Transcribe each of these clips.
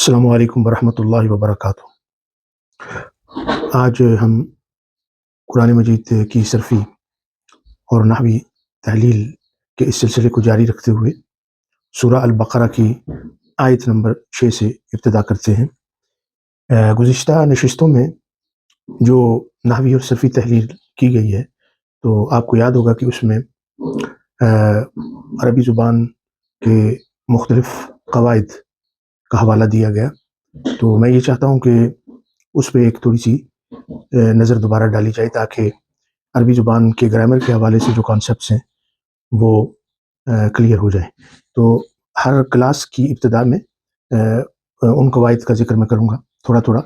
السلام علیکم ورحمۃ اللہ وبرکاتہ۔ آج ہم قرآن مجید کی صرفی اور نحوی تحلیل کے اس سلسلے کو جاری رکھتے ہوئے سورہ البقرہ کی آیت نمبر 6 سے ابتدا کرتے ہیں۔ گزشتہ نشستوں میں جو نحوی اور صرفی تحلیل کی گئی ہے تو آپ کو یاد ہوگا کہ اس میں عربی زبان کے مختلف قواعد کا حوالہ دیا گیا، تو میں یہ چاہتا ہوں کہ اس پہ ایک تھوڑی سی نظر دوبارہ ڈالی جائے تاکہ عربی زبان کے گرامر کے حوالے سے جو کانسیپٹس ہیں وہ کلیئر ہو جائیں۔ تو ہر کلاس کی ابتدا میں ان قواعد کا ذکر میں کروں گا تھوڑا تھوڑا،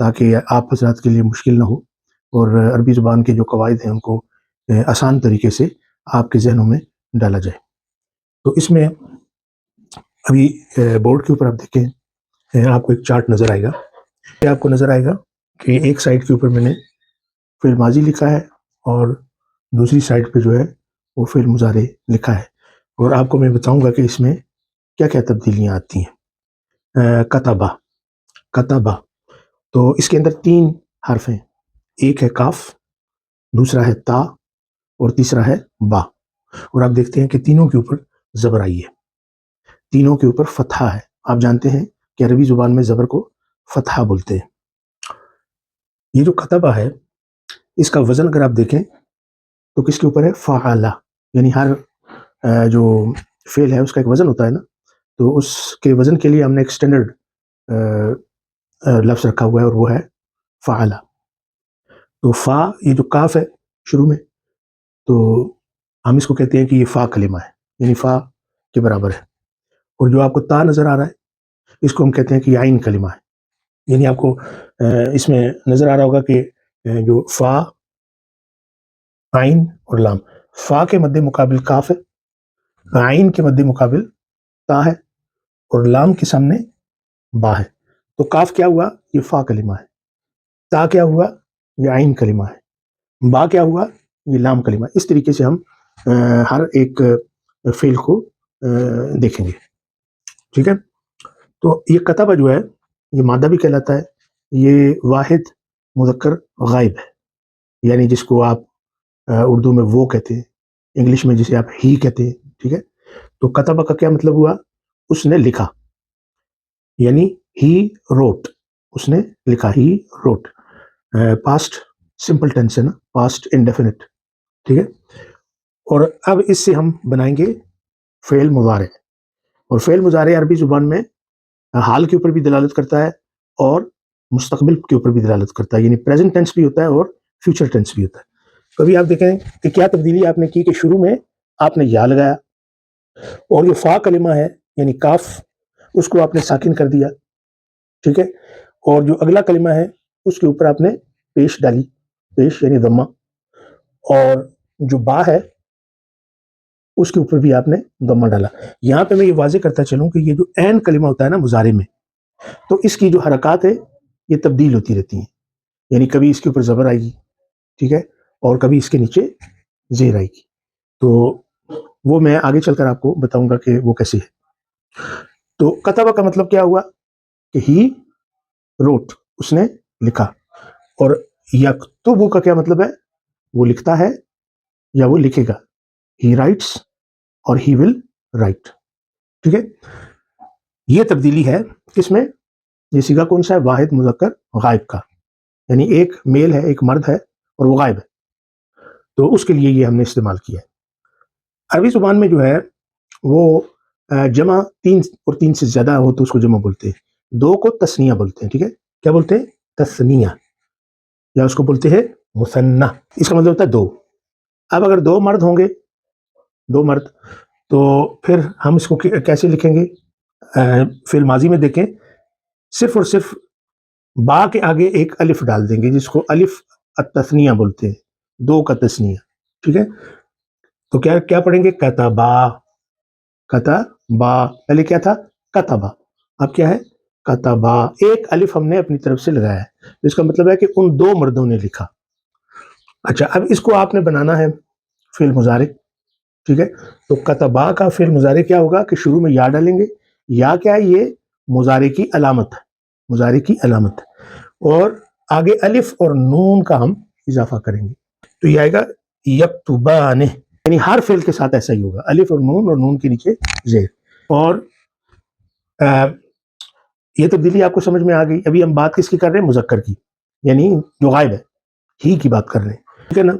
تاکہ آپ حضرات کے لیے مشکل نہ ہو اور عربی زبان کے جو قواعد ہیں ان کو آسان طریقے سے آپ کے ذہنوں میں ڈالا جائے۔ تو اس میں ابھی بورڈ کے اوپر آپ دیکھیں، آپ کو ایک چارٹ نظر آئے گا۔ یہ آپ کو نظر آئے گا کہ ایک سائڈ کے اوپر میں نے فعل ماضی لکھا ہے اور دوسری سائڈ پہ جو ہے وہ فعل مضارع لکھا ہے، اور آپ کو میں بتاؤں گا کہ اس میں کیا کیا تبدیلیاں آتی ہیں۔ کتبہ، تو اس کے اندر 3 حرف ہیں، ایک ہے کاف، دوسرا ہے تا اور تیسرا ہے با، اور آپ دیکھتے ہیں کہ تینوں کے اوپر زبر آئی ہے، تینوں کے اوپر فتحہ ہے۔ آپ جانتے ہیں کہ عربی زبان میں زبر کو فتحہ بولتے ہیں۔ یہ جو کتبہ ہے اس کا وزن اگر آپ دیکھیں تو کس کے اوپر ہے؟ فعلہ، یعنی ہر جو فعل ہے اس کا ایک وزن ہوتا ہے نا، تو اس کے وزن کے لیے ہم نے ایک اسٹینڈرڈ لفظ رکھا ہوا ہے اور وہ ہے فعلہ۔ تو فا، یہ جو کاف ہے شروع میں، تو ہم اس کو کہتے ہیں کہ یہ فا کلمہ ہے، یعنی فا کے برابر ہے، اور جو آپ کو تا نظر آ رہا ہے اس کو ہم کہتے ہیں کہ یہ عین کلمہ ہے، یعنی آپ کو اس میں نظر آ رہا ہوگا کہ جو فا، عین اور لام، فا کے مد مقابل کاف ہے، عین کے مد مقابل تا ہے، اور لام کے سامنے با ہے۔ تو کاف کیا ہوا؟ یہ فا کلمہ ہے، تا کیا ہوا؟ یہ عین کلمہ ہے، با کیا ہوا؟ یہ لام کلمہ ہے۔ اس طریقے سے ہم ہر ایک فعل کو دیکھیں گے، ٹھیک ہے؟ تو یہ کتبہ جو ہے یہ مادہ بھی کہلاتا ہے، یہ واحد مذکر غائب ہے، یعنی جس کو آپ اردو میں وہ کہتے ہیں، انگلش میں جسے آپ ہی کہتے ہیں، ٹھیک ہے؟ تو کتبہ کا کیا مطلب ہوا؟ اس نے لکھا، یعنی ہی روٹ، اس نے لکھا، he wrote, past simple tense ہے نا، پاسٹ انڈیفینٹ، ٹھیک ہے؟ اور اب اس سے ہم بنائیں گے فعل مضارع، اور فعل مضارع عربی زبان میں حال کے اوپر بھی دلالت کرتا ہے اور مستقبل کے اوپر بھی دلالت کرتا ہے، یعنی پریزنٹ ٹینس بھی ہوتا ہے اور فیوچر ٹینس بھی ہوتا ہے۔ کبھی آپ دیکھیں کہ کیا تبدیلی آپ نے کی کہ شروع میں آپ نے یا لگایا، اور جو فا کلمہ ہے یعنی کاف، اس کو آپ نے ساکن کر دیا، ٹھیک ہے؟ اور جو اگلا کلمہ ہے اس کے اوپر آپ نے پیش ڈالی، پیش یعنی ضمہ، اور جو با ہے اس کے اوپر بھی آپ نے ضمہ ڈالا۔ یہاں پہ میں یہ واضح کرتا چلوں کہ یہ جو عین کلمہ ہوتا ہے نا مضارع میں، تو اس کی جو حرکات ہے یہ تبدیل ہوتی رہتی ہیں، یعنی کبھی اس کے اوپر زبر آئے گی، ٹھیک ہے، اور کبھی اس کے نیچے زیر آئے گی، تو وہ میں آگے چل کر آپ کو بتاؤں گا کہ وہ کیسے ہے۔ تو کتبہ کا مطلب کیا ہوا کہ ہی روٹ، اس نے لکھا، اور یکتبو کا کیا مطلب ہے؟ وہ لکھتا ہے یا وہ لکھے گا، ہی رائٹس اور ہی ول رائٹ، ٹھیک ہے؟ یہ تبدیلی ہے کس میں؟ یہ صیغہ کون سا ہے؟ واحد مذکر غائب کا، یعنی ایک میل ہے، ایک مرد ہے اور وہ غائب ہے، تو اس کے لیے یہ ہم نے استعمال کیا ہے۔ عربی زبان میں جو ہے وہ جمع 3 اور 3 سے زیادہ ہو تو اس کو جمع بولتے ہیں، 2 کو تثنیہ بولتے ہیں، ٹھیک ہے؟ کیا بولتے ہیں؟ تثنیہ، یا اس کو بولتے ہیں مثنی، اس کا مطلب ہوتا ہے 2۔ اب اگر 2 مرد ہوں گے، 2 مرد، تو پھر ہم اس کو کیسے لکھیں گے؟ فعل ماضی میں دیکھیں، صرف اور صرف با کے آگے ایک الف ڈال دیں گے، جس کو الف التثنیہ بولتے ہیں، 2 کا تثنیہ، ٹھیک ہے؟ تو کیا پڑھیں گے؟ کتبا، کتبا، پہلے کیا تھا؟ کتبا، اب کیا ہے؟ کتبا، ایک الف ہم نے اپنی طرف سے لگایا ہے، اس کا مطلب ہے کہ ان 2 مردوں نے لکھا۔ اچھا، اب اس کو آپ نے بنانا ہے فعل مضارع، ٹھیک ہے؟ تو کتبا کا فعل مضارع کیا ہوگا کہ شروع میں یا ڈالیں گے، یا کیا ہے؟ یہ مضارع کی علامت ہے، مضارع کی علامت ہے، اور آگے الف اور نون کا ہم اضافہ کریں گے تو یہ آئے گا یکتبان، یعنی ہر فعل کے ساتھ ایسا ہی ہوگا، الف اور نون کے نیچے زیر۔ اور یہ تبدیلی آپ کو سمجھ میں آ گئی۔ ابھی ہم بات کس کی کر رہے ہیں؟ مذکر کی، یعنی جو غائب ہے ہی کی بات کر رہے ہیں، ٹھیک ہے نا۔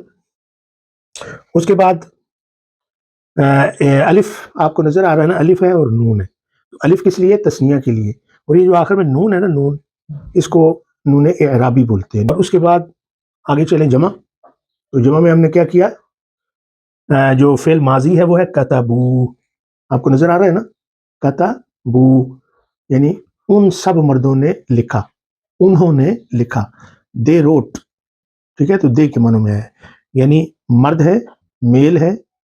اس کے بعد الف آپ کو نظر آ رہا ہے نا، الف ہے اور نون ہے، الف کس لیے؟ تثنیہ کے لیے، اور یہ جو آخر میں نون ہے نا، نون، اس کو نون اعرابی بولتے ہیں۔ اور اس کے بعد آگے چلیں جمع، تو جمع میں ہم نے کیا کیا؟ جو فعل ماضی ہے وہ ہے کتبو، آپ کو نظر آ رہا ہے نا، کتبو، یعنی ان سب مردوں نے لکھا، انہوں نے لکھا، دے روٹ، ٹھیک ہے، تو دے کے معنوں میں ہے، یعنی مرد ہے، میل ہے،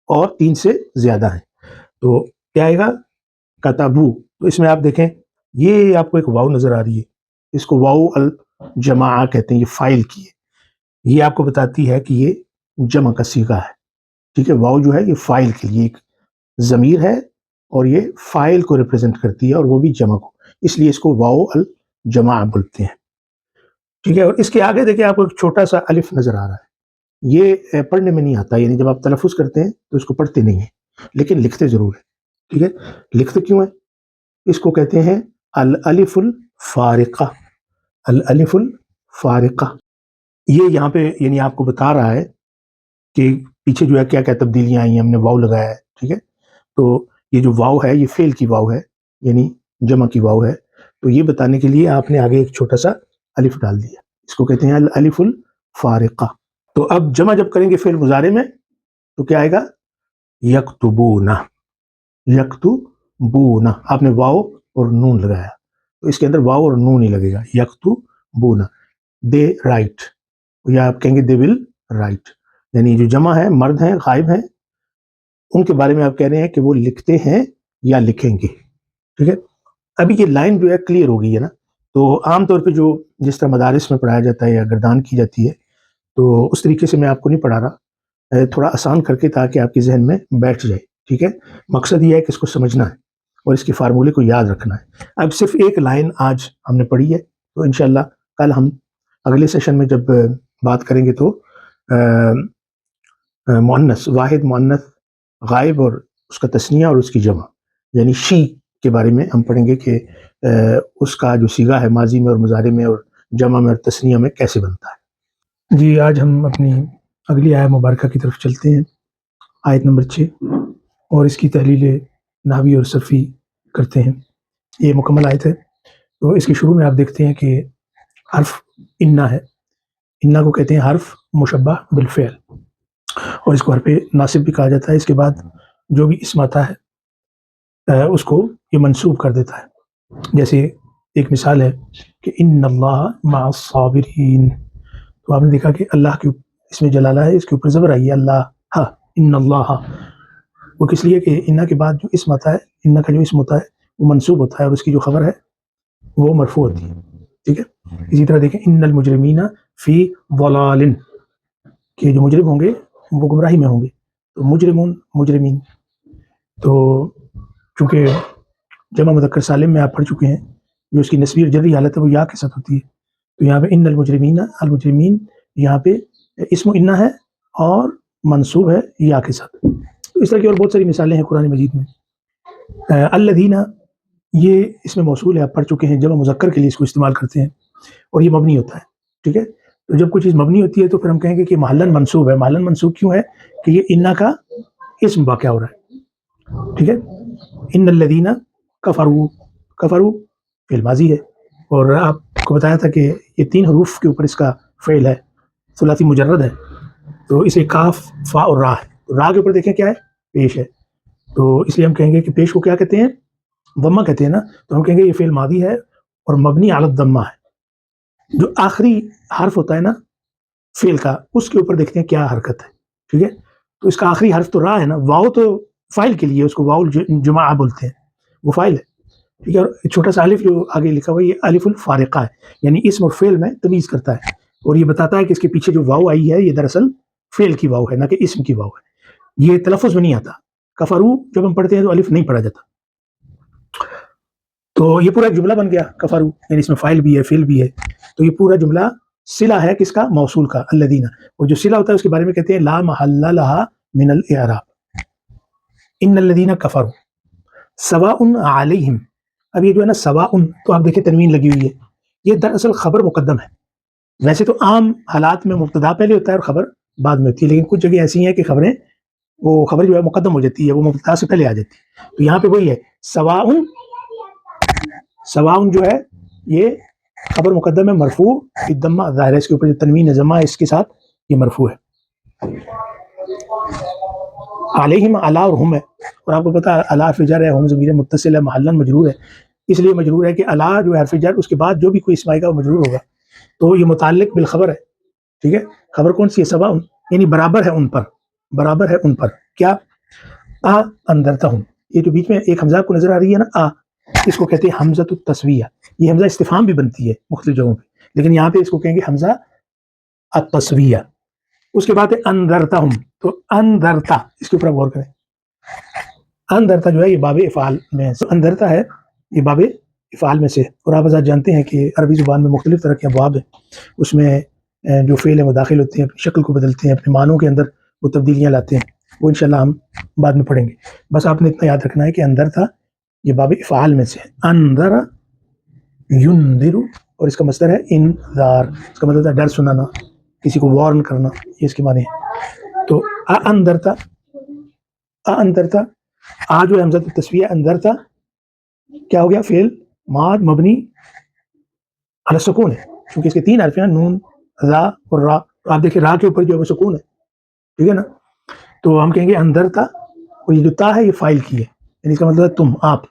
اور 3 سے زیادہ ہیں، تو کیا آئے گا؟ کتبو۔ تو اس میں آپ دیکھیں یہ آپ کو ایک واو نظر آ رہی ہے، اس کو واو الجماع کہتے ہیں، یہ فائل کی ہے، یہ آپ کو بتاتی ہے کہ یہ جمع کا صیغہ ہے، ٹھیک ہے۔ واو جو ہے یہ فائل کے لیے ایک ضمیر ہے، اور یہ فائل کو ریپرزینٹ کرتی ہے، اور وہ بھی جمع کو، اس لیے اس کو واو الجماع بولتے ہیں، ٹھیک ہے۔ اور اس کے آگے دیکھیں آپ کو ایک چھوٹا سا الف نظر آ رہا ہے، یہ پڑھنے میں نہیں آتا، یعنی جب آپ تلفظ کرتے ہیں تو اس کو پڑھتے نہیں ہیں، لیکن لکھتے ضرور ہیں، ٹھیک ہے۔ لکھتے کیوں ہیں؟ اس کو کہتے ہیں الالف الفارقہ، الالف الفارقہ۔ یہ یہاں پہ یعنی آپ کو بتا رہا ہے کہ پیچھے جو ہے کیا کیا تبدیلیاں آئی ہیں، ہم نے واو لگایا ہے، ٹھیک ہے۔ تو یہ جو واو ہے یہ فعل کی واو ہے، یعنی جمع کی واو ہے، تو یہ بتانے کے لیے آپ نے آگے ایک چھوٹا سا الف ڈال دیا، اس کو کہتے ہیں الالف الفارقہ۔ تو اب جمع جب کریں گے فعل مضارع میں تو کیا آئے گا؟ یکتبون، یکتبون، آپ نے واو اور نون لگایا تو اس کے اندر واو اور نون ہی لگے گا، یکتبون، دے رائٹ، یا آپ کہیں گے دے ول رائٹ، یعنی جو جمع ہے، مرد ہیں، غائب ہیں، ان کے بارے میں آپ کہہ رہے ہیں کہ وہ لکھتے ہیں یا لکھیں گے، ٹھیک ہے۔ ابھی یہ لائن جو ہے کلیئر ہو گئی ہے نا۔ تو عام طور پہ جو جس طرح مدارس میں پڑھایا جاتا ہے یا گردان کی جاتی ہے، تو اس طریقے سے میں آپ کو نہیں پڑھا رہا، تھوڑا آسان کر کے تاکہ آپ کے ذہن میں بیٹھ جائے، ٹھیک ہے۔ مقصد یہ ہے کہ اس کو سمجھنا ہے اور اس کے فارمولے کو یاد رکھنا ہے۔ اب صرف ایک لائن آج ہم نے پڑھی ہے، تو انشاءاللہ کل ہم اگلے سیشن میں جب بات کریں گے تو مؤنث، واحد مؤنث غائب اور اس کا تثنیہ اور اس کی جمع، یعنی شی کے بارے میں ہم پڑھیں گے کہ اس کا جو صیغہ ہے ماضی میں اور مضارع میں اور جمع میں اور تثنیہ میں کیسے بنتا ہے۔ جی آج ہم اپنی اگلی آیت مبارکہ کی طرف چلتے ہیں، آیت نمبر 6، اور اس کی تحلیل نحوی اور صرفی کرتے ہیں۔ یہ مکمل آیت ہے، تو اس کے شروع میں آپ دیکھتے ہیں کہ حرف انا ہے، انا کو کہتے ہیں حرف مشبہ بالفعل، اور اس کو حرف ناصب بھی کہا جاتا ہے۔ اس کے بعد جو بھی اسم آتا ہے اس کو یہ منصوب کر دیتا ہے، جیسے ایک مثال ہے کہ ان اللہ مع الصابرین، تو آپ نے دیکھا کہ اللہ کے اس میں جلالہ ہے، اس کے اوپر زبر آئی ہے، اللہ، ان اللہ، وہ کس لیے کہ انا کے بعد جو اسم آتا ہے، انا کا جو اسم ہوتا ہے وہ منصوب ہوتا ہے، اور اس کی جو خبر ہے وہ مرفوع ہوتی ہے، ٹھیک ہے۔ اسی طرح دیکھیں ان المجرمین فی ضلال، کہ جو مجرم ہوں گے وہ گمراہی میں ہوں گے، تو مجرمون، مجرمین، تو چونکہ جمع مذکر سالم میں آپ پڑھ چکے ہیں، جو اس کی نسبی اور جری حالت ہے وہ یا کے ساتھ ہوتی ہے، تو یہاں پہ ان المجرمین، المجرمین یہاں پہ اسم انا ہے اور منصوب ہے یا کے ساتھ۔ تو اس طرح کی اور بہت ساری مثالیں ہیں قرآن مجید میں۔ الذین، یہ اس میں موصول ہے، آپ پڑھ چکے ہیں، جمع مذکر کے لیے اس کو استعمال کرتے ہیں، اور یہ مبنی ہوتا ہے، ٹھیک ہے۔ تو جب کوئی چیز مبنی ہوتی ہے تو پھر ہم کہیں گے کہ محلاً منصوب ہے۔ محلاً منصوب کیوں ہے؟ کہ یہ انا کا اسم واقع ہو رہا ہے، ٹھیک ہے۔ ان الذین کفروا، کفروا فعل ماضی ہے، اور آپ کو بتایا تھا کہ یہ 3 حروف کے اوپر اس کا فعل ہے، ثلاثی مجرد ہے، تو اسے کاف، فا اور را ہے، را کے اوپر دیکھیں کیا ہے؟ پیش ہے، تو اس لیے ہم کہیں گے کہ پیش کو کیا کہتے ہیں؟ ضمہ کہتے ہیں نا، تو ہم کہیں گے یہ فعل ماضی ہے اور مبنی علی الضمہ ہے۔ جو آخری حرف ہوتا ہے نا فعل کا، اس کے اوپر دیکھتے ہیں کیا حرکت ہے، ٹھیک ہے۔ تو اس کا آخری حرف تو را ہے نا، واو تو فاعل کے لیے، اس کو واو الجماع بولتے ہیں، وہ فاعل ہے، ٹھیک ہے۔ اور چھوٹا سا الف جو آگے لکھا ہوا ہے یہ الف الفارقہ ہے، یعنی اسم اور فعل میں تمیز کرتا ہے، اور یہ بتاتا ہے کہ اس کے پیچھے جو واو آئی ہے یہ دراصل فعل کی واو ہے، نہ کہ اسم کی واو ہے، یہ تلفظ میں نہیں آتا۔ کفرو جب ہم پڑھتے ہیں تو الف نہیں پڑھا جاتا۔ تو یہ پورا جملہ بن گیا کفروا، یعنی اس میں فاعل بھی ہے فعل بھی ہے. تو یہ پورا جملہ صلہ ہے کس کا؟ موصول کا، الذین. اور جو صلہ ہوتا ہے اس کے بارے میں کہتے ہیں لا محل لہا من الاعراب. ان الذین کفروا سواء علیہم. اب یہ جو ہے نا سواء، تو آپ دیکھیں تنوین لگی ہوئی ہے، یہ دراصل خبر مقدم ہے. ویسے تو عام حالات میں مبتدا پہلے ہوتا ہے اور خبر بعد میں ہوتی ہے، لیکن کچھ جگہ ایسی ہیں کہ وہ خبر جو ہے مقدم ہو جاتی ہے، وہ مبتدا سے پہلے آ جاتی ہے. تو یہاں پہ وہی ہے سواء. سواء جو ہے یہ خبر مقدم ہے، مرفوع بالضمہ ظاہر ہے، اس کے اوپر جو تنوین ضمہ ہے اس کے ساتھ یہ مرفوع ہے. علیہم علی اور ہم ہے، اور آپ کو پتا ہے علی حرف جر ہے، ہم ضمیر متصل ہے، محلاً مجرور ہے. اس لیے مجرور ہے کہ علی جو ہے حرف جر، اس کے بعد جو بھی کوئی اسم آئے گا وہ مجرور ہوگا. تو یہ متعلق بالخبر ہے. ٹھیک ہے، خبر کون سی ہے؟ سواء، یعنی برابر ہے ان پر، برابر ہے ان پر. کیا؟ انذرتہم. یہ جو بیچ میں ایک حمزہ کو نظر آ رہی ہے نا، اس کو کہتے ہیں حمزۃ التسویہ. یہ حمزہ استفہام بھی بنتی ہے مختلف جگہوں پہ، لیکن یہاں پہ اس کو کہیں گے حمزہ التسویہ. اس کے بعد ہے انذرتہم. تو انذرتا، اس کے اوپر غور کریں. انذرتا جو ہے یہ باب افعال میں ہے، انذرتا ہے یہ باب افعال میں سے. اور آپ حضرات جانتے ہیں کہ عربی زبان میں مختلف طرح کے ابواب ہیں، اس میں جو فعل ہیں وہ داخل ہوتے ہیں، اپنی شکل کو بدلتے ہیں، اپنے معنوں کے اندر وہ تبدیلیاں لاتے ہیں. وہ انشاءاللہ ہم بعد میں پڑھیں گے. بس آپ نے اتنا یاد رکھنا ہے کہ انذرتا یہ باب افعال میں سے ہے. انذر ینذر، اور اس کا مصدر ہے انذار، اس کا مطلب ہے ڈر سنانا، کسی کو وارن کرنا، یہ اس کے معنی ہے. تو انذرتا، انذرتا، آ جو ہے حمزہ التسویہ، انذرتا کیا ہو گیا؟ فعل ماض مبنی علی السکون ہے، کیونکہ اس کے تین حرف ہیں نون را اور را. آپ دیکھیں را کے اوپر جو ہے وہ سکون ہے. ٹھیک ہے نا، تو ہم کہیں گے انذرتا، اور یہ جو تا ہے یہ فاعل کی ہے، یعنی اس کا مطلب ہے تم، آپ.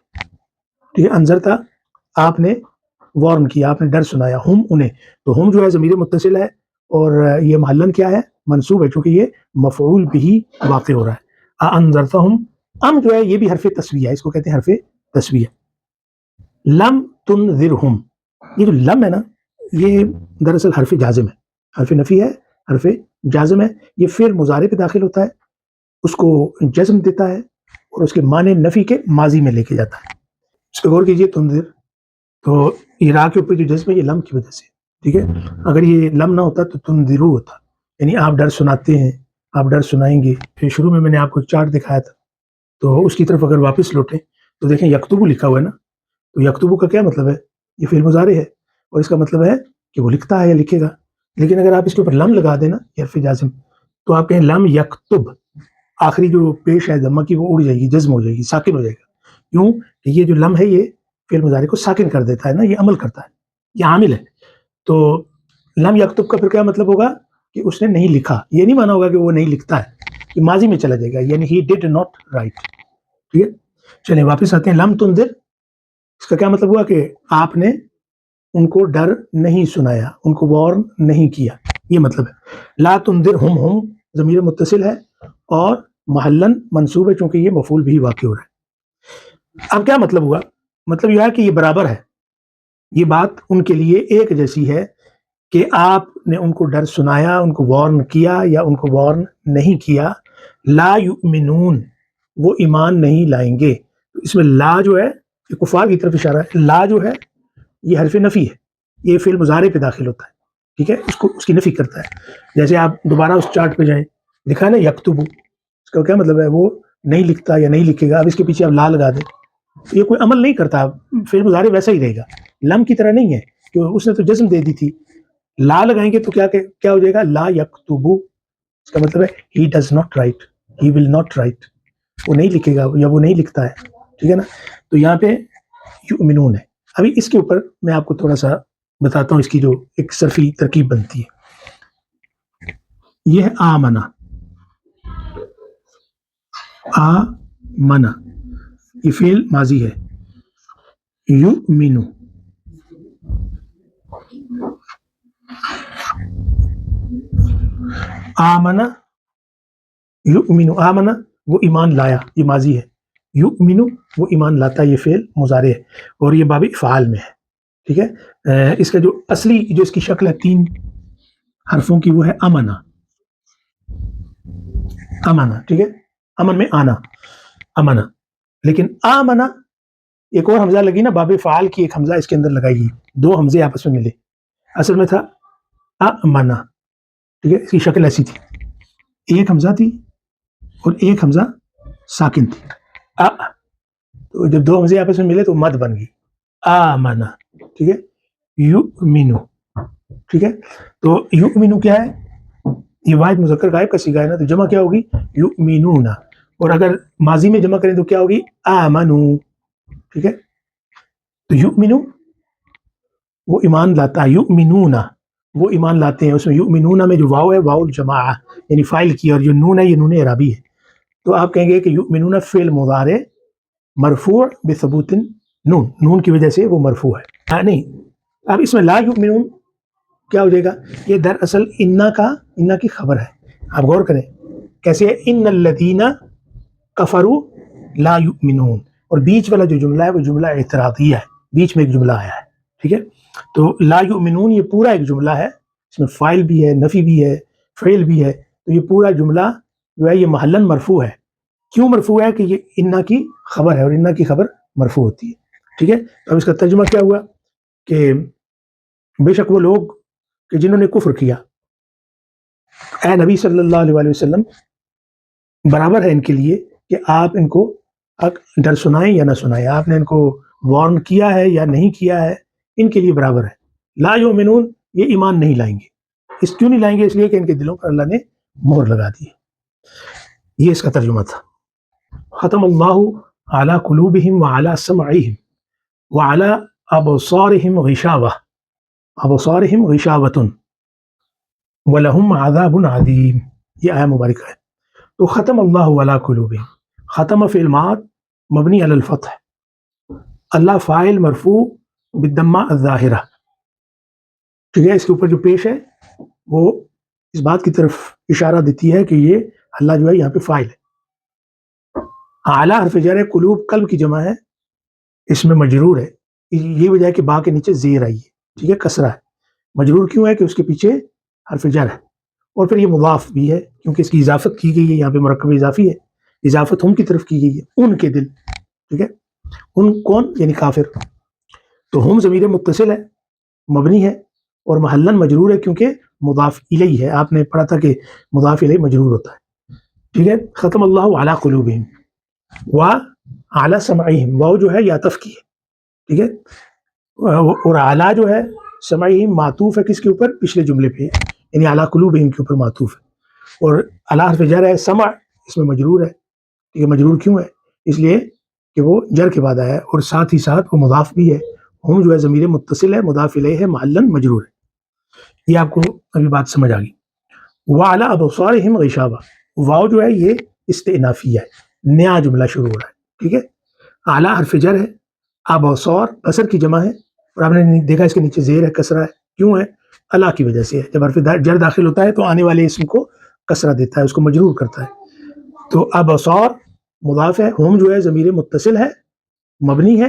ٹھیک ہے، انذرتا آپ نے وارن کیا، آپ نے ڈر سنایا. ہم انہیں، تو ہم جو ہے ضمیر متصل ہے اور یہ محلن کیا ہے؟ منصوب ہے، چونکہ یہ مفعول بھی واقع ہو رہا ہے. انذرتہم، ام جو ہے یہ بھی حرف تسویہ ہے، اس کو کہتے ہیں حرف تسویہ. لم تنذرہم، یہ جو لم ہے نا یہ دراصل حرف جازم ہے، حرف نفی ہے، حرف جازم ہے. یہ فعل مضارع پہ داخل ہوتا ہے، اس کو جزم دیتا ہے اور اس کے معنی نفی کے ماضی میں لے کے جاتا ہے. اس پہ غور کیجیے. تنذر، تو یہ را کے اوپر جو جزم ہے یہ لم کی وجہ سے. ٹھیک ہے، اگر یہ لم نہ ہوتا تو تنذرو ہوتا، یعنی آپ ڈر سناتے ہیں، آپ ڈر سنائیں گے. پھر شروع میں نے آپ کو چارٹ دکھایا تھا، تو اس کی طرف اگر واپس لوٹیں تو دیکھیں یکتبو لکھا ہوا ہے نا. تو یکتبو کا کیا مطلب ہے؟ یہ فعل مضارع ہے اور اس کا مطلب ہے کہ وہ لکھتا ہے یا لکھے گا. لیکن اگر آپ اس کے اوپر لم لگا دینا یا حرف جازم، تو آپ کہیں لم یکتب، آخری جو پیش ہے ضمہ کی وہ اڑ جائے گی، جزم ہو جائے گی، ساکن ہو جائے گا. کیوں کہ یہ جو لم ہے یہ فعل مضارع کو ساکن کر دیتا ہے نا، یہ عمل کرتا ہے، یہ عامل ہے. تو لم یکتب کا پھر کیا مطلب ہوگا؟ کہ اس نے نہیں لکھا. یہ نہیں مانا ہوگا کہ وہ نہیں لکھتا ہے، یہ ماضی میں چلا جائے گا، یعنی ہی ڈڈ ناٹ رائٹ. ٹھیک ہے، چلیں واپس آتے ہیں. لم تنذر، اس کا کیا مطلب ہوا؟ کہ آپ نے ان کو ڈر نہیں سنایا، ان کو وارن نہیں کیا، یہ مطلب ہے. لا تنذرہم، ہم ضمیر متصل ہے اور محلاً منصوب ہے، چونکہ یہ مفعول بھی واقع ہو رہا ہے. اب کیا مطلب ہوا؟ مطلب یہ ہے کہ یہ برابر ہے، یہ بات ان کے لیے ایک جیسی ہے کہ آپ نے ان کو ڈر سنایا، ان کو وارن کیا یا ان کو وارن نہیں کیا. لا یؤمنون، وہ ایمان نہیں لائیں گے. اس میں لا جو ہے یہ کفار کی طرف اشارہ ہے. لا جو ہے یہ حرف نفی ہے، یہ فعل مضارع پہ داخل ہوتا ہے. ٹھیک ہے، اس کی نفی کرتا ہے. جیسے آپ دوبارہ اس چارٹ پہ جائیں، لکھا ہے نا یکتبو، اس کا کیا مطلب ہے؟ وہ نہیں لکھتا یا نہیں لکھے گا. اب اس کے پیچھے آپ لا لگا دیں، یہ کوئی عمل نہیں کرتا، فعل مضارع ویسا ہی رہے گا، لم کی طرح نہیں ہے کہ اس نے تو جزم دے دی تھی. لا لگائیں گے تو کیا ہو جائے گا؟ لا یکتبو، اس کا مطلب ہے he does not right, he will not right, وہ نہیں لکھے گا یا وہ نہیں لکھتا ہے. ٹھیک ہے نا، تو یہاں پہ یؤمنون ہے. ابھی اس کے اوپر میں آپ کو تھوڑا سا بتاتا ہوں، اس کی جو ایک صرفی ترکیب بنتی ہے. یہ ہے آمنا، آمنا یہ فعل ماضی ہے. یؤمنو، آمنا یؤمنو، آمنا وہ ایمان لایا، یہ ماضی ہے. یؤمنو وہ ایمان لاتا، یہ فعل مضارع ہے اور یہ باب افعال میں ہے. ٹھیک ہے، اس کا جو اصلی جو اس کی شکل ہے 3 حرفوں کی وہ ہے امنا، امنا. ٹھیک ہے، امن میں آنا، امنا. لیکن آمنا ایک اور حمزہ لگی نا باب فعال کی، ایک حمزہ اس کے اندر لگائی گئی، دو حمزے آپس میں ملے، اصل میں تھا امنا، ٹھیک ہے، اس کی شکل ایسی تھی، ایک حمزہ تھی اور ایک حمزہ ساکن تھی، تو جب دو حمزے آپس میں ملے تو مد بن گئی، آمنا، ٹھیک ہے، یؤمنو، ٹھیک ہے، تو یؤمنو کیا ہے، یہ واحد مذکر غائب کا صیغہ ہے نا، تو جمع کیا ہوگی، یؤمنون، اور اگر ماضی میں جمع کریں تو کیا ہوگی، آمنو، ٹھیک ہے، تو یؤمنو وہ ایمان لاتا ہے، یؤمنون وہ ایمان لاتے ہیں، اس میں یؤمنون میں جو واو ہے واو الجماعہ یعنی فاعل کی، اور جو نون ہے یہ نون اعرابی ہے، تو آپ کہیں گے کہ یؤمنون فعل مضارع مرفوع بثبوت نون، نون کی وجہ سے وہ مرفوع ہے، نہیں، اب اس میں لا یؤمنون کیا ہو جائے گا، یہ دراصل انا کی خبر ہے، آپ غور کریں کیسے ہے، ان الذین کفروا لا یؤمنون، اور بیچ والا جو جملہ ہے وہ جملہ اعتراضیہ ہے، بیچ میں ایک جملہ آیا ہے، ٹھیک ہے، تو لا یؤمنون یہ پورا ایک جملہ ہے، اس میں فاعل بھی ہے، نفی بھی ہے، فعل بھی ہے، تو یہ پورا جملہ جو ہے یہ محلاً مرفوع ہے، کیوں مرفوع ہے کہ یہ انا کی خبر ہے اور انا کی خبر مرفوع ہوتی ہے، ٹھیک ہے، اب اس کا ترجمہ کیا ہوا کہ بے شک وہ لوگ کہ جنہوں نے کفر کیا، اے نبی صلی اللہ علیہ وسلم برابر ہے ان کے لیے کہ آپ ان کو ڈر سنائیں یا نہ سنائیں، آپ نے ان کو وارن کیا ہے یا نہیں کیا ہے، ان کے لیے برابر ہے، لا یؤمنون یہ ایمان نہیں لائیں گے، اس کیوں نہیں لائیں گے، اس لیے کہ ان کے دلوں پر اللہ نے مہر لگا دی ہے، یہ اس کا ترجمہ تھا، ختم اللہ علی قلوبہم وعلی سمعہم وعلی ابصارہم غشاوہ، ابصارہم غشاوۃ ولہم عذاب عظیم، یہ آیہ مبارکہ ہے، تو ختم اللہ علی قلوبہم، ختم فعل ماض مبنی علی الفتح، اللہ فاعل مرفوع بالضمہ الظاہرہ، ٹھیک ہے، اس کے اوپر جو پیش ہے وہ اس بات کی طرف اشارہ دیتی ہے کہ یہ اللہ جو ہے یہاں پہ فاعل ہے، اعلیٰ حرف جر ہے، قلوب قلب کی جمع ہے، اس میں مجرور ہے، یہ وجہ ہے کہ با کے نیچے زیر آئی ہے، ٹھیک ہے، کسرہ ہے، مجرور کیوں ہے کہ اس کے پیچھے حرف جر ہے، اور پھر یہ مضاف بھی ہے کیونکہ اس کی اضافت کی گئی ہے، یہاں پہ مرکب اضافی ہے، اضافت ہم کی طرف کی گئی ہے، ان کے دل، ٹھیک ہے، ان کون یعنی کافر، تو ہم ضمیر متصل ہے، مبنی ہے، اور محلاً مجرور ہے کیونکہ مضاف الیہ ہے، آپ نے پڑھا تھا کہ مضاف الیہ مجرور ہوتا ہے، ٹھیک ہے، ختم اللہ علی قلوبہم وعلی سمعہم، واو جو ہے یہ عطف کی ہے، ٹھیک ہے، اور اعلیٰ جو ہے سمعہم معطوف ہے کس کے اوپر، پچھلے جملے پہ، یعنی علی قلوبہم کے اوپر معطوف ہے، اور علی حرف جر ہے، سمع اس میں مجرور ہے، ٹھیک ہے، مجرور کیوں ہے، اس لیے کہ وہ جر کے بعد آیا ہے، اور ساتھ ہی ساتھ وہ مضاف بھی ہے، ہم جو ہے ضمیر متصل ہے، مضاف الیہ ہے، محلاً مجرور ہے، یہ آپ کو ابھی بات سمجھ آ گئی، وعلی ابصارہم غشاوہ، واو جو ہے یہ استئنافیہ ہے، نیا جملہ شروع ہو رہا ہے، ٹھیک ہے، اعلیٰ حرف جر ہے، ابصار بصر کی جمع ہے، اور آپ نے دیکھا اس کے نیچے زیر ہے، کسرہ ہے، کیوں ہے، اللہ کی وجہ سے ہے، جب حرف جر داخل ہوتا ہے تو آنے والے اسم کو کسرہ دیتا ہے، اس کو مجرور کرتا ہے، تو ابصار مضاف ہے، ہم جو ہے ضمیر متصل ہے، مبنی ہے،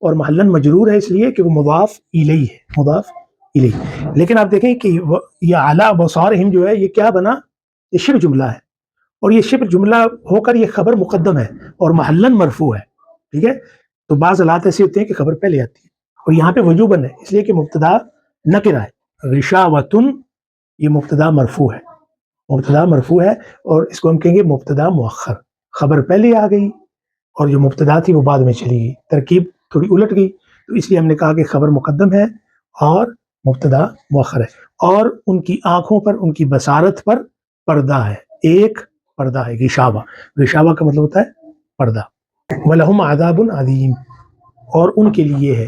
اور محلاً مجرور ہے اس لیے کہ وہ مضاف الیہ ہے، مضاف الیہ، لیکن آپ دیکھیں کہ یہ اعلیٰ ابصارہم جو ہے یہ کیا بنا، یہ شبہ جملہ ہے، اور یہ شبہ جملہ ہو کر یہ خبر مقدم ہے اور محلاً مرفوع ہے، ٹھیک ہے، تو بعض حالات ایسے ہوتے ہیں کہ خبر پہلے آتی ہے، اور یہاں پہ وجوباً ہے اس لیے کہ مبتدا نکرہ ہے، غشاوۃ یہ مبتدا مرفوع ہے، مبتدا مرفوع ہے، اور اس کو ہم کہیں گے مبتدا مؤخر، خبر پہلے آ گئی اور جو مبتدا تھی وہ بعد میں چلی گئی، ترکیب تھوڑی الٹ گئی، تو اس لیے ہم نے کہا کہ خبر مقدم ہے اور مبتدا مؤخر ہے، اور ان کی آنکھوں پر، ان کی بصارت پر پردہ ہے، ایک پردہ ہے، غشاوہ، غشاوہ کا مطلب ہوتا ہے پردہ، وَلَهُمْ عَذَابٌ عَظِيمٌ، اور ان کے لیے ہے،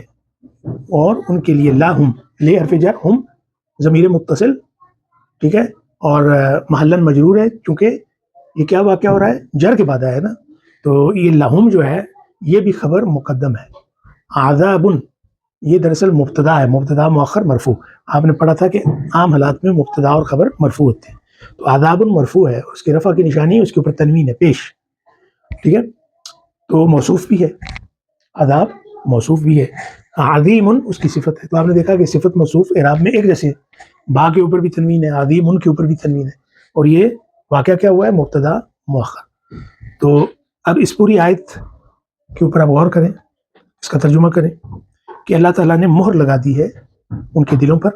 اور ان کے لیے لاہم، لے حرف جر، ہم ضمیر متصل، ٹھیک ہے، اور محلاً مجرور ہے کیونکہ یہ کیا واقعہ ہو رہا ہے، جر کے بعد آیا ہے نا، تو یہ لہم جو ہے یہ بھی خبر مقدم ہے، عذاب یہ دراصل مبتدا ہے، مبتدا مؤخر مرفوع، آپ نے پڑھا تھا کہ عام حالات میں مبتدا اور خبر مرفوع ہوتے ہیں، تو عذاب مرفوع ہے، اس کی رفع کی نشانی اس کے اوپر تنوین ہے پیش، ٹھیک ہے، تو موصوف بھی ہے، عذاب موصوف بھی ہے، عظیم اس کی صفت ہے، تو آپ نے دیکھا کہ صفت موصوف اعراب میں ایک جیسے، با کے اوپر بھی تنوین ہے، عظیم ان کے اوپر بھی تنوین ہے، اور یہ واقعہ کیا ہوا ہے، مبتدا مؤخر، تو اب اس پوری آیت کے اوپر آپ غور کریں اس کا ترجمہ کریں کہ اللہ تعالیٰ نے مہر لگا دی ہے ان کے دلوں پر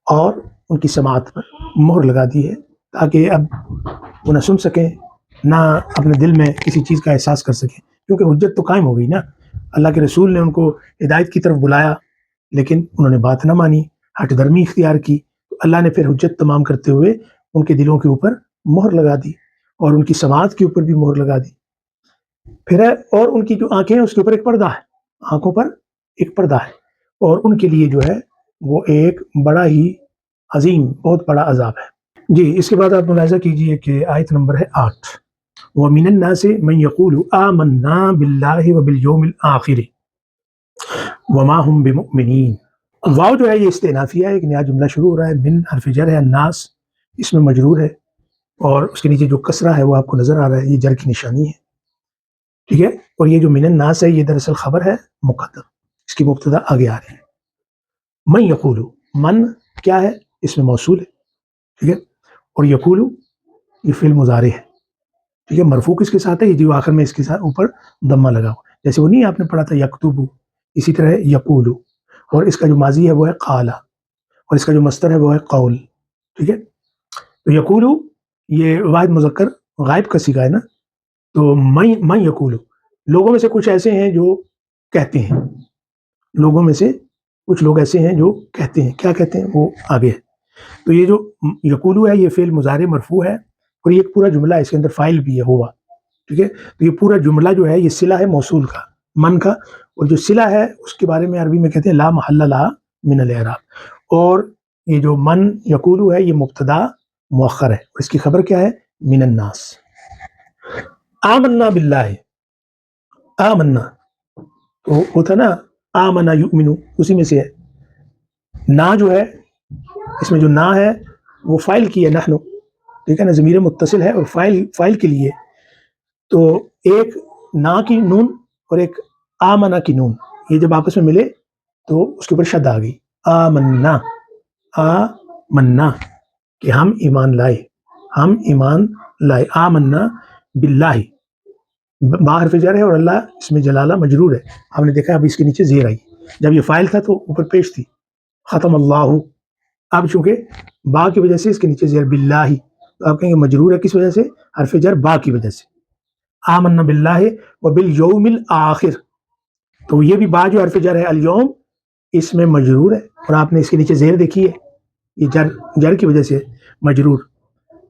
اور ان کی سماعت پر مہر لگا دی ہے، تاکہ اب وہ نہ سن سکیں نہ اپنے دل میں کسی چیز کا احساس کر سکیں، کیونکہ حجت تو قائم ہو گئی نا۔ اللہ کے رسول نے ان کو ہدایت کی طرف بلایا لیکن انہوں نے بات نہ مانی، ہٹ درمی اختیار کی، تو اللہ نے پھر حجت تمام کرتے ہوئے ان کے دلوں کے اوپر مہر لگا دی اور ان کی سماعت کے اوپر بھی مہر لگا دی۔ پھر ہے اور ان کی جو آنکھیں ہیں اس کے اوپر ایک پردہ ہے، آنکھوں پر ایک پردہ ہے، اور ان کے لیے جو ہے وہ ایک بڑا ہی عظیم بہت بڑا عذاب ہے۔ جی اس کے بعد آپ ملاحظہ کیجئے کہ آیت نمبر ہے 8، وَمِنَ النَّاسِ مَن يَقُولُ آمَنَّا بِاللَّهِ وَبِالْيَوْمِ الْآخِرِ وَمَا هُمْ بِمُؤْمِنِينَ۔ واو جو ہے یہ استئنافیہ ہے، ایک نیا جملہ شروع ہو رہا ہے، من حرف جر ہے، الناس اس میں مجرور ہے اور اس کے نیچے جو کسرہ ہے وہ آپ کو نظر آ رہا ہے، یہ جر کی نشانی ہے، ٹھیک ہے۔ اور یہ جو من الناس ہے یہ دراصل خبر ہے مقدم، اس کی مبتدا آگے آ رہی ہے۔ من یقول، من کیا ہے؟ اس میں موصول ہے، ٹھیک ہے، اور یقول یہ فعل مضارع ہے، ٹھیک ہے، مرفوع کس کے ساتھ ہے؟ یہ جو آخر میں اس کے ساتھ اوپر ضمہ لگا ہوا، جیسے وہ نہیں آپ نے پڑھا تھا یکتب، اسی طرح یقول، اور اس کا جو ماضی ہے وہ ہے قال، اور اس کا جو مصدر ہے وہ ہے قول، ٹھیک ہے۔ تو یقول یہ واحد مذکر غائب کا صیغہ ہے نا، تو من یقول، لوگوں میں سے کچھ ایسے ہیں جو کہتے ہیں، لوگوں میں سے کچھ لوگ ایسے ہیں جو کہتے ہیں، کیا کہتے ہیں وہ آگے ہے۔ تو یہ جو یقولو ہے یہ فعل مضارع مرفوع ہے، اور یہ ایک پورا جملہ ہے، اس کے اندر فاعل بھی ہے ہوا، ٹھیک ہے۔ تو یہ پورا جملہ جو ہے یہ صلہ ہے موصول کا، من کا، اور جو صلہ ہے اس کے بارے میں عربی میں کہتے ہیں لا محل لہا من الاعراب، اور یہ جو من یقولو ہے یہ مبتدا مؤخر ہے، اور اس کی خبر کیا ہے؟ من الناس۔ آمنا باللہ، آمنا تو وہ تھا نا آمنا یؤمنو، اسی میں سے ہے۔ نا جو ہے اس میں جو نا ہے وہ فاعل کی ہے، نحنو، ٹھیک ہے نا، ضمیر متصل ہے اور فاعل کے لیے، تو ایک نا کی نون اور ایک آمنا کی نون، یہ جب آپس میں ملے تو اس کے اوپر شد آ گئی، آمنا، آمنا کہ ہم ایمان لائے، ہم ایمان لائے، آمنا باللہ، با حرف جر ہے اور اللہ اس میں جلالہ مجرور ہے، آپ نے دیکھا اب اس کے نیچے زیر آئی، جب یہ فاعل تھا تو اوپر پیش تھی ختم اللہ، اب چونکہ با کی وجہ سے اس کے نیچے زیر باللہ، تو آپ کہیں گے مجرور ہے کس وجہ سے؟ حرف جر با کی وجہ سے، آمنا باللہ وبالیوم الآخر، تو یہ بھی با جو حرف جر ہے الیوم اس میں مجرور ہے، اور آپ نے اس کے نیچے زیر دیکھی ہے، یہ جر کی وجہ سے مجرور،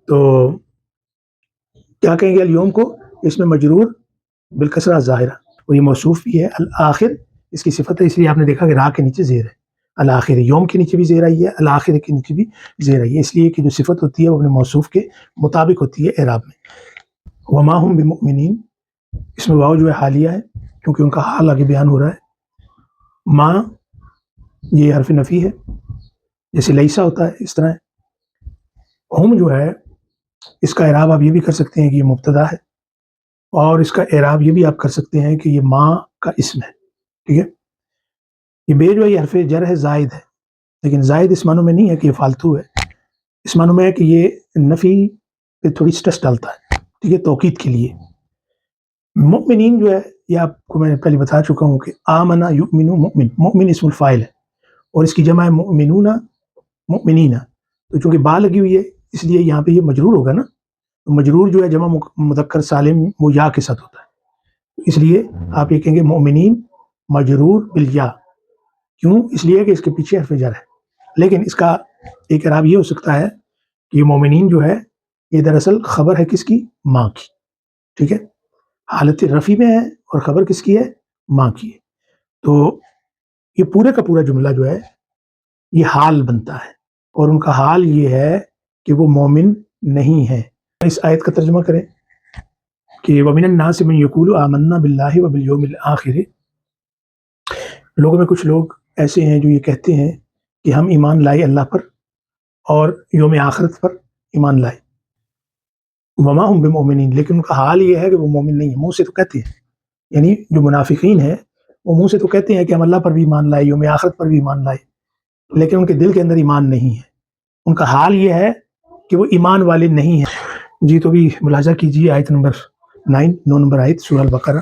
تو کیا کہیں گے الیوم کو؟ اس میں مجرور بالکسرہ ظاہرہ، اور یہ موصوف بھی ہے الآخر، اس کی صفت ہے، اس لیے آپ نے دیکھا کہ را کے نیچے زیر ہے، الآخر، یوم کے نیچے بھی زیر آئی ہے، الآخر کے نیچے بھی زیر آئی ہے، اس لیے کہ جو صفت ہوتی ہے وہ اپنے موصوف کے مطابق ہوتی ہے اعراب میں۔ وما ہم بمؤمنین، اس میں واو جو ہے حالیہ ہے کیونکہ ان کا حال آگے بیان ہو رہا ہے، ما یہ حرف نفی ہے، جیسے لیسا ہوتا ہے اس طرح ہے، ہم جو ہے اس کا اعراب آپ یہ بھی کر سکتے ہیں کہ یہ مبتدا ہے، اور اس کا اعراب یہ بھی آپ کر سکتے ہیں کہ یہ ماں کا اسم ہے، ٹھیک ہے۔ یہ بے جو ہے یہ حرف جر ہے، زائد ہے، لیکن زائد اس معنوں میں نہیں ہے کہ یہ فالتو ہے، اس معنوں میں ہے کہ یہ نفی پہ تھوڑی سٹرس ڈالتا ہے، ٹھیک ہے، توکید کے لیے۔ مؤمنین جو ہے یہ آپ کو میں نے پہلے بتا چکا ہوں کہ آمنا یؤمن، مؤمن، مؤمن اسم الفاعل ہے، اور اس کی جمع ہے مؤمنون، مؤمنین، تو چونکہ با لگی ہوئی ہے اس لیے یہاں پہ یہ مجرور ہوگا نا، تو مجرور جو ہے جمع مذکر سالم وہ یا کے ساتھ ہوتا ہے، اس لیے آپ یہ کہیں گے مؤمنین مجرور بالیا، کیوں؟ اس لیے کہ اس کے پیچھے حرف جر ہے، لیکن اس کا ایک اعراب یہ ہو سکتا ہے کہ یہ مومنین جو ہے یہ دراصل خبر ہے کس کی؟ ماں کی، ٹھیک ہے، حالت رفع میں ہے اور خبر کس کی ہے؟ ماں کی ہے، تو یہ پورے کا پورا جملہ جو ہے یہ حال بنتا ہے، اور ان کا حال یہ ہے کہ وہ مومن نہیں ہے۔ اس آیت کا ترجمہ کریں کہ وَمِنَ النَّاسِ مَن يَقُولُ آمَنَّا بِاللَّهِ وَبِالْيَوْمِ الْآخِرِ، لوگوں میں کچھ لوگ ایسے ہیں جو یہ کہتے ہیں کہ ہم ایمان لائے اللہ پر اور یوم آخرت پر ایمان لائے، وما ہم بمؤمنین، لیکن ان کا حال یہ ہے کہ وہ مومن نہیں ہے، منہ سے تو کہتے ہیں، یعنی جو منافقین ہیں وہ منہ سے تو کہتے ہیں کہ ہم اللہ پر بھی ایمان لائے، یوم آخرت پر بھی ایمان لائے، لیکن ان کے دل کے اندر ایمان نہیں ہے، ان کا حال یہ ہے کہ وہ ایمان والے نہیں ہیں۔ جی تو بھی ملاحظہ کیجیے آیت نمبر 9 نمبر آیت سورہ البقرہ،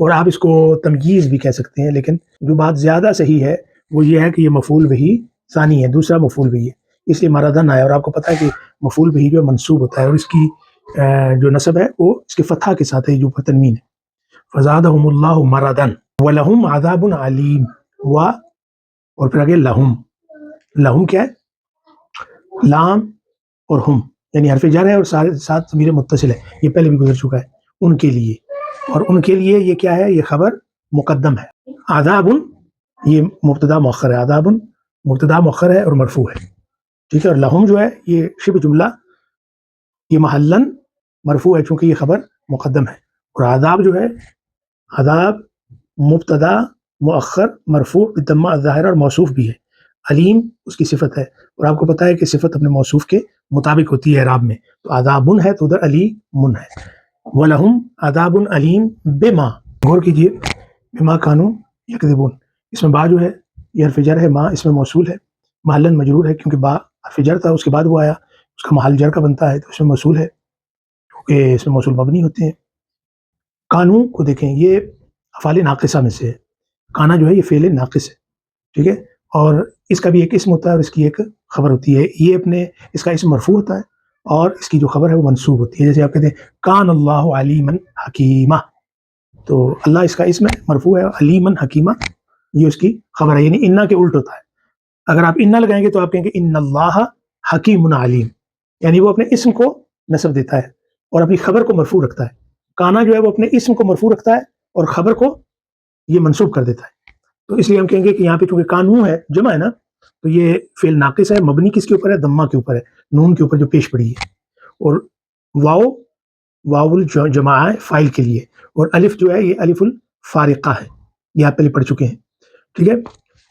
اور آپ اس کو تمییز بھی کہہ سکتے ہیں، لیکن جو بات زیادہ صحیح ہے وہ یہ ہے کہ یہ مفعول بہی ثانی ہے، دوسرا مفعول بہی ہے، اس لیے مردن آیا۔ اور آپ کو پتہ ہے کہ مفعول بہی جو منصوب ہوتا ہے اور اس کی جو نصب ہے وہ اس کے فتحہ کے ساتھ ہے، جو پر تنوین ہے۔ فزادہم اللہ مردن ولہم عذاب علیم اور پھر آگے لہم کیا ہے؟ لام اور ہم، یعنی حرف جر ہے اور ساتھ ضمیر متصل ہے، یہ پہلے بھی گزر چکا ہے، ان کے لیے، اور ان کے لیے یہ کیا ہے؟ یہ خبر مقدم ہے۔ عذاب یہ مبتدا مؤخر ہے، عذاب مبتدا مؤخر ہے اور مرفوع ہے، ٹھیک ہے۔ اور لہم جو ہے یہ شبہ جملہ، یہ محلن مرفوع ہے چونکہ یہ خبر مقدم ہے، اور عذاب جو ہے عذاب مبتدا مؤخر مرفوع بالضمہ الظاہرہ اور موصوف بھی ہے، علیم اس کی صفت ہے، اور آپ کو پتہ ہے کہ صفت اپنے موصوف کے مطابق ہوتی ہے اعراب میں، تو عذابن ہے تو ادھر علیمن ہے۔ وَلَهُمْ عَذَابٌ عَلِيمٌ بِمَا، غور کیجئے، بما کانوا یکذبون، اس میں با جو ہے یہ حرف جر ہے، ما اس میں موصول ہے، محلن مجرور ہے کیونکہ با حرف جر تھا، اس کے بعد وہ آیا، اس کا محل جر کا بنتا ہے تو اس میں موصول ہے کیونکہ اس میں موصول مبنی ہوتے ہیں۔ کانو کو دیکھیں، یہ افعال ناقصہ میں سے ہے، کانا جو ہے یہ فعل ناقص ہے، ٹھیک ہے، اور اس کا بھی ایک اسم ہوتا ہے اور اس کی ایک خبر ہوتی ہے، یہ اپنے اس کا اسم مرفوع ہوتا ہے اور اس کی جو خبر ہے وہ منصوب ہوتی ہے، جیسے آپ کہتے ہیں کان اللہ علیما حکیمہ، تو اللہ اس کا اسم ہے مرفوع ہے، علیما حکیمہ یہ اس کی خبر ہے، یعنی انا کے الٹ ہوتا ہے، اگر آپ انا لگائیں گے تو آپ کہیں گے ان اللہ حکیم علیم، یعنی وہ اپنے اسم کو نصب دیتا ہے اور اپنی خبر کو مرفوع رکھتا ہے۔ کانا جو ہے وہ اپنے اسم کو مرفوع رکھتا ہے اور خبر کو یہ منصوب کر دیتا ہے، تو اس لیے ہم کہیں گے کہ یہاں پہ چونکہ کانو ہے جمع ہے نا، تو یہ فعل ناقص ہے، مبنی کس کے اوپر ہے؟ ضمہ کے اوپر ہے، نون کے اوپر جو پیش پڑی ہے، اور واو الجماع ہے فاعل کے لیے، اور الف جو ہے یہ الف الفارقہ ہے، یہ آپ پہلے پڑھ چکے ہیں، ٹھیک ہے۔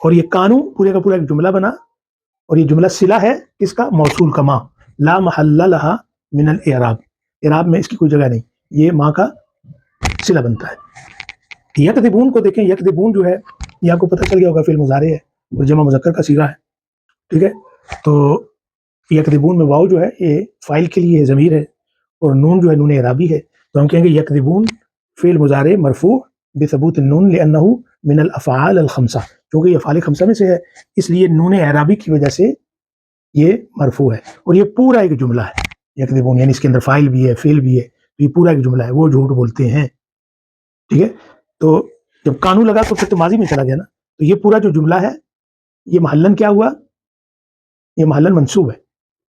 اور یہ کانو پورے کا پورا ایک جملہ بنا، اور یہ جملہ صلہ ہے کس کا؟ موصول کا، ما لا محل لہا من الاعراب، اعراب میں اس کی کوئی جگہ نہیں، یہ ما کا صلہ بنتا ہے۔ یکذبون کو دیکھیں، یکذبون جو ہے یہ آپ کو پتہ چل گیا ہوگا فعل مضارع ہے اور جمع مذکر کا صیغہ ہے، ٹھیک ہے، تو یکذبون میں واو جو ہے یہ فاعل کے لیے ضمیر ہے اور نون جو ہے نون اعرابی ہے، تو ہم کہیں گے یکذبون فعل مضارع مرفوع بثبوت النون لانہ من الافعال الخمسہ، کیونکہ یہ افعال خمسہ میں سے ہے اس لیے نون اعرابی کی وجہ سے یہ مرفوع ہے، اور یہ پورا ایک جملہ ہے یکذبون، یعنی اس کے اندر فاعل بھی ہے فعل بھی ہے، تو یہ پورا ایک جملہ ہے، وہ جھوٹ بولتے ہیں، ٹھیک ہے۔ تو جب کانو لگا تو پھر تو ماضی میں چلا گیا نا، تو یہ پورا جو جملہ ہے یہ محلن کیا ہوا؟ یہ محلن منصوب ہے،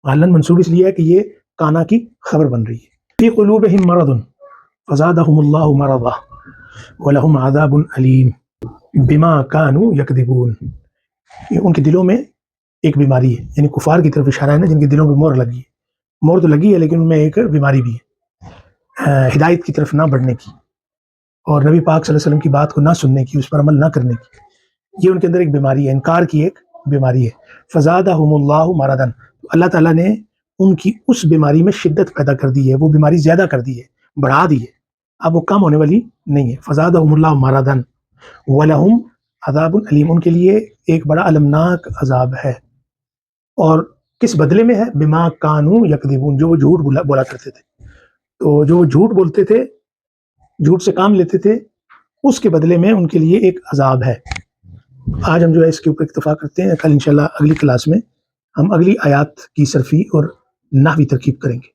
محلن منصوب اس لیے ہے کہ یہ کانا کی خبر بن رہی ہے۔ فی قلوبہم مرض فزادہم اللہ مرضا ولہم عذاب علیم بما کانوا یکذبون، یہ ان کے دلوں میں ایک بیماری ہے، یعنی کفار کی طرف اشارہ ہے نا، جن کے دلوں میں مہر لگی ہے، مہر تو لگی ہے لیکن ان میں ایک بیماری بھی ہے، ہدایت کی طرف نہ بڑھنے کی اور نبی پاک صلی اللہ علیہ وسلم کی بات کو نہ سننے کی، اس پر عمل نہ کرنے کی، یہ ان کے اندر ایک بیماری ہے، انکار کی ایک بیماری ہے۔ فزادہم اللہ مرضا، اللہ تعالیٰ نے ان کی اس بیماری میں شدت پیدا کر دی ہے، وہ بیماری زیادہ کر دی ہے، بڑھا دی ہے، اب وہ کم ہونے والی نہیں ہے۔ فزادہم اللہ مرضا ولہم عذاب علیم، ان کے لیے ایک بڑا المناک عذاب ہے، اور کس بدلے میں ہے؟ بما کانوا یکذبون، جو وہ جھوٹ بولا کرتے تھے، تو جو وہ جھوٹ بولتے تھے، جھوٹ سے کام لیتے تھے، اس کے بدلے میں ان کے لیے ایک عذاب ہے۔ آج ہم جو ہے اس کے اوپر اکتفا کرتے ہیں، کل انشاءاللہ اگلی کلاس میں ہم اگلی آیات کی صرفی اور نحوی ترکیب کریں گے۔